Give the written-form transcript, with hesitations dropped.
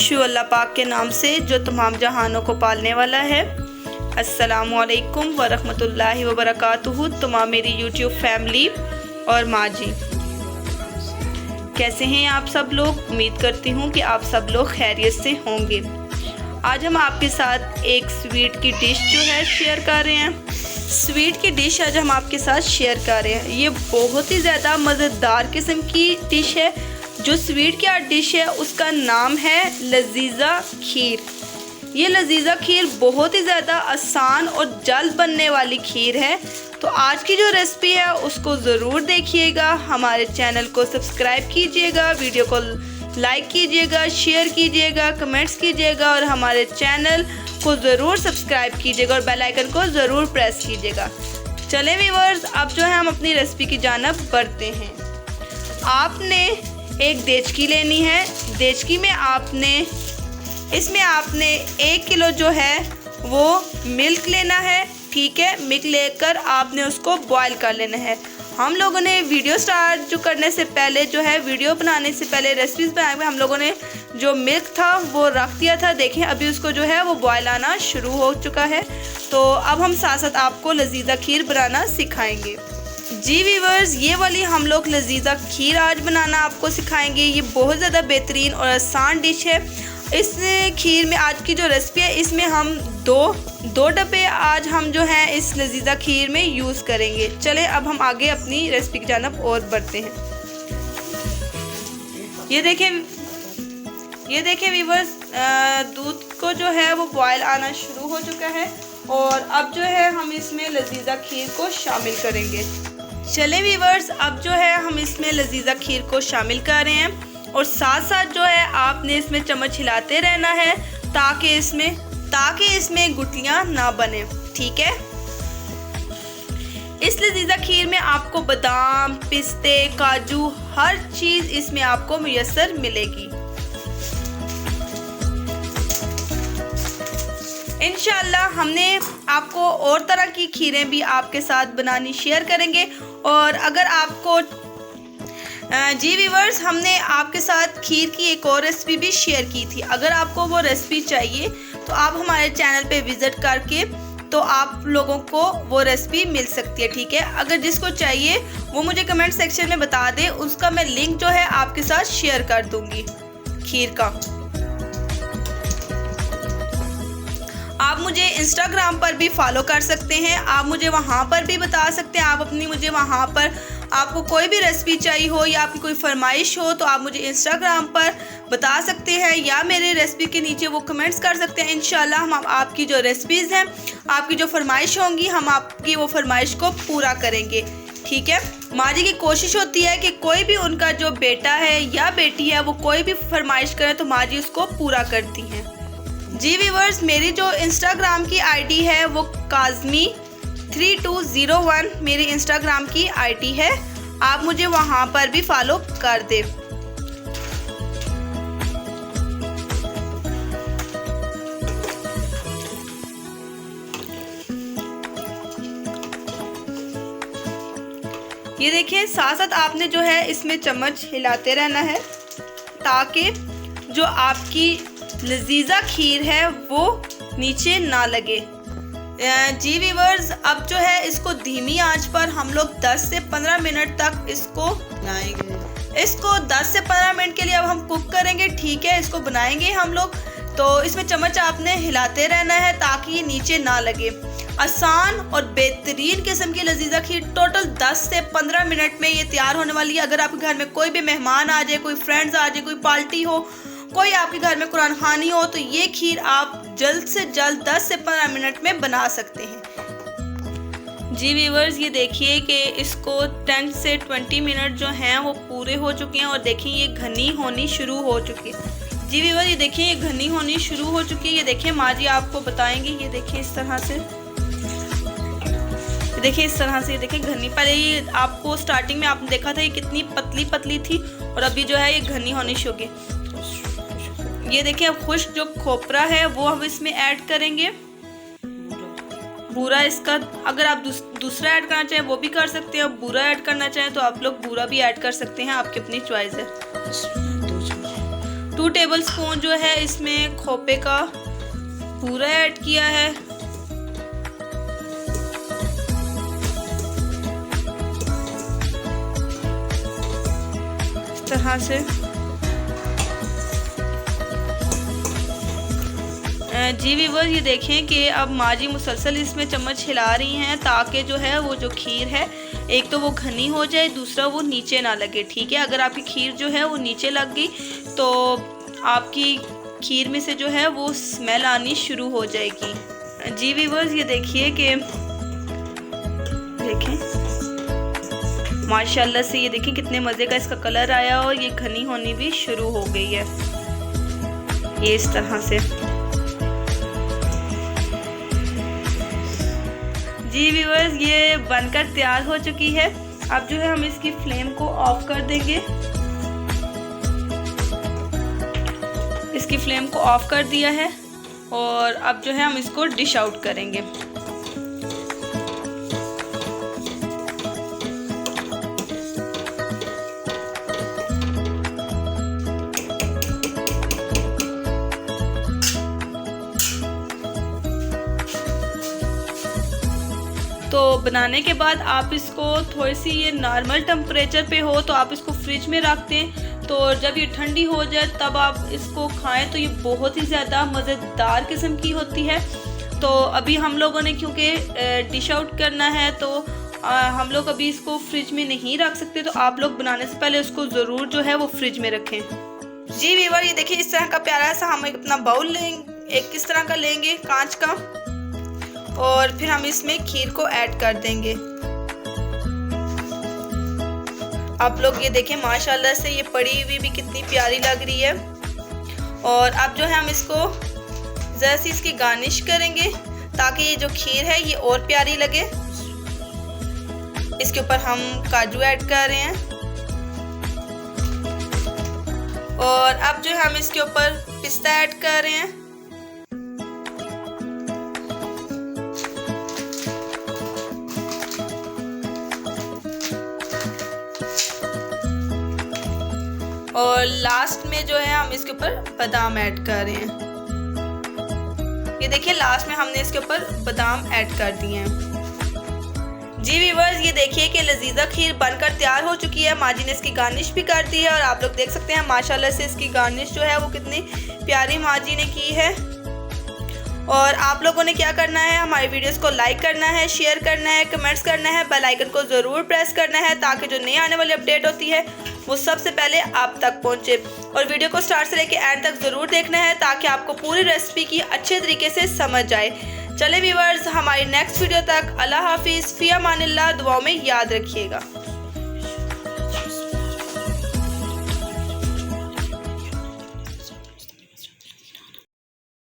शु अल्लाह पाक के नाम से जो तमाम जहानों को पालने वाला है। अस्सलामु अलैकुम वरहमतुल्लाहि वबरकातुहू। तमाम मेरी यूट्यूब फैमिली और माँ जी, कैसे हैं आप सब लोग? उम्मीद करती हूँ कि आप सब लोग खैरियत से होंगे। आज हम आपके साथ एक स्वीट की डिश जो है शेयर कर रहे हैं। स्वीट की डिश आज हम आपके साथ शेयर कर रहे हैं। ये बहुत ही ज़्यादा मज़ेदार किस्म की डिश है। जो स्वीट की डिश है उसका नाम है लजीज़ा खीर। ये लजीज़ा खीर बहुत ही ज़्यादा आसान और जल्द बनने वाली खीर है। तो आज की जो रेसिपी है उसको ज़रूर देखिएगा। हमारे चैनल को सब्सक्राइब कीजिएगा, वीडियो को लाइक कीजिएगा, शेयर कीजिएगा, कमेंट्स कीजिएगा और हमारे चैनल को ज़रूर सब्सक्राइब कीजिएगा और बेल आइकन को ज़रूर प्रेस कीजिएगा। चलें व्यूअर्स, अब जो है हम अपनी रेसिपी की जानिब बढ़ते हैं। आपने एक देचकी लेनी है। देचकी में इसमें आपने 1 किलो जो है वो मिल्क लेना है। ठीक है, मिल्क लेकर आपने उसको बॉईल कर लेना है। हम लोगों ने वीडियो स्टार्ट जो करने से पहले जो है, वीडियो बनाने से पहले, रेसिपीज़ बनाने में हम लोगों ने जो मिल्क था वो रख दिया था। देखें अभी उसको जो है वो बॉयल आना शुरू हो चुका है। तो अब हम साथ साथ आपको लजीज़ा खीर बनाना सिखाएंगे। जी व्यूअर्स, ये वाली हम लोग लजीज़ा खीर आज बनाना आपको सिखाएंगे। ये बहुत ज़्यादा बेहतरीन और आसान डिश है। इस खीर में आज की जो रेसिपी है इसमें हम दो डब्बे आज हम जो हैं इस लजीज़ा खीर में यूज़ करेंगे। चलें अब हम आगे अपनी रेसिपी की जानिब और बढ़ते हैं। ये देखें व्यूअर्स, दूध को जो है वो बॉयल आना शुरू हो चुका है और अब जो है हम इसमें लजीज़ा खीर को शामिल करेंगे। चलें व्यूअर्स, अब जो है हम इसमें लजीज़ा खीर को शामिल कर रहे हैं और साथ साथ जो है आपने इसमें चम्मच हिलाते रहना है ताकि इसमें गुठलियाँ ना बने। ठीक है, इस लजीज़ा खीर में आपको बादाम, पिस्ते, काजू, हर चीज़ इसमें आपको मुयस्सर मिलेगी। इंशाल्लाह हमने आपको और तरह की खीरें भी आपके साथ बनानी शेयर करेंगे। और अगर आपको जी व्यूअर्स, हमने आपके साथ खीर की एक और रेसिपी भी शेयर की थी। अगर आपको वो रेसिपी चाहिए तो आप हमारे चैनल पे विज़िट करके तो आप लोगों को वो रेसिपी मिल सकती है। ठीक है, अगर जिसको चाहिए वो मुझे कमेंट सेक्शन में बता दे, उसका मैं लिंक जो है आपके साथ शेयर कर दूँगी खीर का। आप मुझे इंस्टाग्राम पर भी फॉलो कर सकते हैं। आप मुझे वहाँ पर भी बता सकते हैं। आप अपनी मुझे वहाँ पर आपको कोई भी रेसिपी चाहिए हो या आपकी कोई फरमाइश हो तो आप मुझे इंस्टाग्राम पर बता सकते हैं या मेरे रेसिपी के नीचे वो कमेंट्स कर सकते हैं। इंशाल्लाह हम आपकी जो रेसिपीज़ हैं, आपकी जो फरमाइश होंगी, हम आपकी वो फरमाइश को पूरा करेंगे। ठीक है, माँ जी की कोशिश होती है कि कोई भी उनका जो बेटा है या बेटी है वो कोई भी फरमाइश करे तो माँ जी उसको पूरा करती हैं। जी व्यूअर्स, मेरी जो इंस्टाग्राम की आईडी है वो काज़मी 3201 मेरी इंस्टाग्राम की आईडी है। आप मुझे वहाँ पर भी फॉलो कर दें। ये देखिए, साथ साथ आपने जो है इसमें चम्मच हिलाते रहना है ताकि जो आपकी लजीज़ा खीर है वो नीचे ना लगे। जी व्यूअर्स, अब जो है इसको धीमी आंच पर हम लोग 10 से 15 मिनट तक इसको 10 से 15 मिनट के लिए अब हम कुक करेंगे। ठीक है, इसको बनाएंगे हम लोग। तो इसमें चम्मच आपने हिलाते रहना है ताकि ये नीचे ना लगे। आसान और बेहतरीन किस्म की लजीज़ा खीर टोटल 10 से 15 मिनट में ये तैयार होने वाली है। अगर आपके घर में कोई भी मेहमान आ जाए, कोई फ्रेंड्स आ जाए, कोई पार्टी हो, कोई आपके घर में कुरान खानी हो तो ये खीर आप जल्द से जल्द 10 से 15 मिनट में बना सकते हैं। जी व्यूअर्स, ये देखिए कि इसको 10 से 20 मिनट जो हैं वो पूरे हो चुके हैं और देखिए ये घनी होनी शुरू हो चुकी है। जी व्यूअर्स, ये देखिए ये घनी होनी शुरू हो चुकी है। ये देखिए माँ जी आपको बताएंगी। ये देखिए इस तरह से, देखिए इस तरह से, ये देखिए घनी। पहले ये आपको स्टार्टिंग में आपने देखा था ये कितनी पतली पतली थी और अभी जो है ये घनी होनी शुरू हो गई। ये देखिए अब खुश्क जो खोपरा है वो हम इसमें ऐड करेंगे। बूरा इसका अगर आप दूसरा ऐड करना चाहें वो भी कर सकते हैं, बूरा ऐड करना चाहें तो आप लोग बूरा भी ऐड कर सकते हैं, आपकी अपनी चॉइस है। 2 टेबलस्पून जो है इसमें खोपे का पूरा ऐड किया है। इस तरह से जी व्यूअर्स, ये देखें कि अब माँ जी मुसलसल इसमें चम्मच हिला रही हैं ताकि जो है वो जो खीर है एक तो वो घनी हो जाए, दूसरा वो नीचे ना लगे। ठीक है, अगर आपकी खीर जो है वो नीचे लग गई तो आपकी खीर में से जो है वो स्मेल आनी शुरू हो जाएगी। जी व्यूअर्स, ये देखिए कि देखें माशाल्लाह से ये देखिए कितने मज़े का इसका कलर आया और ये घनी होनी भी शुरू हो गई है। ये इस तरह से जी व्यूअर्स, ये बनकर तैयार हो चुकी है। अब जो है हम इसकी फ्लेम को ऑफ कर देंगे। इसकी फ्लेम को ऑफ कर दिया है और अब जो है हम इसको डिश आउट करेंगे। तो बनाने के बाद आप इसको थोड़ी सी ये नॉर्मल टेम्परेचर पे हो तो आप इसको फ्रिज में रख दें, तो जब ये ठंडी हो जाए तब आप इसको खाएं तो ये बहुत ही ज़्यादा मज़ेदार किस्म की होती है। तो अभी हम लोगों ने क्योंकि डिश आउट करना है तो हम लोग अभी इसको फ्रिज में नहीं रख सकते, तो आप लोग बनाने से पहले उसको ज़रूर जो है वो फ्रिज में रखें। जी व्यूअर, ये देखिए इस तरह का प्यारा सा हम अपना बाउल लेंगे, एक किस तरह का लेंगे कांच का, और फिर हम इसमें खीर को ऐड कर देंगे। आप लोग ये देखें माशाल्लाह से ये पड़ी हुई भी कितनी प्यारी लग रही है। और अब जो है हम इसको ज़रा सी इसकी गार्निश करेंगे ताकि ये जो खीर है ये और प्यारी लगे। इसके ऊपर हम काजू ऐड कर रहे हैं और अब जो है हम इसके ऊपर पिस्ता ऐड कर रहे हैं। और लास्ट में जो है हम इसके ऊपर बादाम ऐड कर रहे हैं। ये देखिए लास्ट में हमने इसके ऊपर बादाम ऐड कर दिए हैं। जी व्यूअर्स, ये देखिए कि लजीजा खीर बनकर तैयार हो चुकी है। माँ जी ने इसकी गार्निश भी कर दी है और आप लोग देख सकते हैं माशाल्लाह से इसकी गार्निश जो है वो कितनी प्यारी माँ जी ने की है। और आप लोगों ने क्या करना है, हमारी वीडियोस को लाइक करना है, शेयर करना है, कमेंट्स करना है, बेल आइकन को ज़रूर प्रेस करना है ताकि जो नई आने वाली अपडेट होती है वो सबसे पहले आप तक पहुंचे। और वीडियो को स्टार्ट से लेकर एंड तक ज़रूर देखना है ताकि आपको पूरी रेसिपी की अच्छे तरीके से समझ आए। चले व्यूअर्स, हमारी नेक्स्ट वीडियो तक अल्लाह हाफिज़, फ़ी अमानिल्लाह, दुआओं में याद रखिएगा।